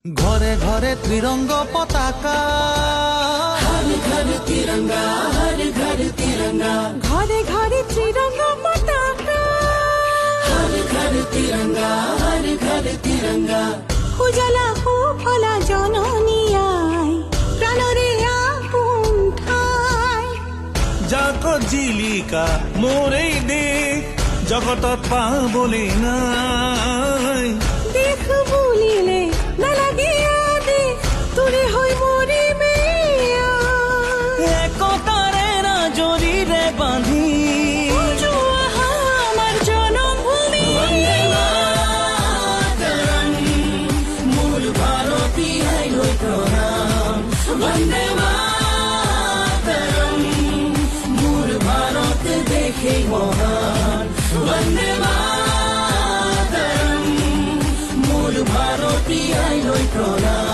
ঘরে ঘরে ত্রিরঙ্গ পতাকা, हर घर तिरंगा, हर घर तिरंगा, ঘরে ঘরে ত্রিরঙ্গ পতাকা, हर घर तिरंगा, हर घर तिरंगा। উজালা ফলা জননিয়ায় প্রাণরে আগুন ঠাই। যাক জিলিকা মোরেই দেশ জগতত পাবলে নাই। দেখ বুলিলে নালাগে আদেশ তোরে হৈ মৰিমে একতাৰে জৰিৰে বান্ধি আমার জনমভূমি। মূল ভারতীয় প্রণাম, বন্দে মাতরম। মূল ভারত দেখে মহান, বন্দে মাতরম। মূল ভারতীয় প্রণাম।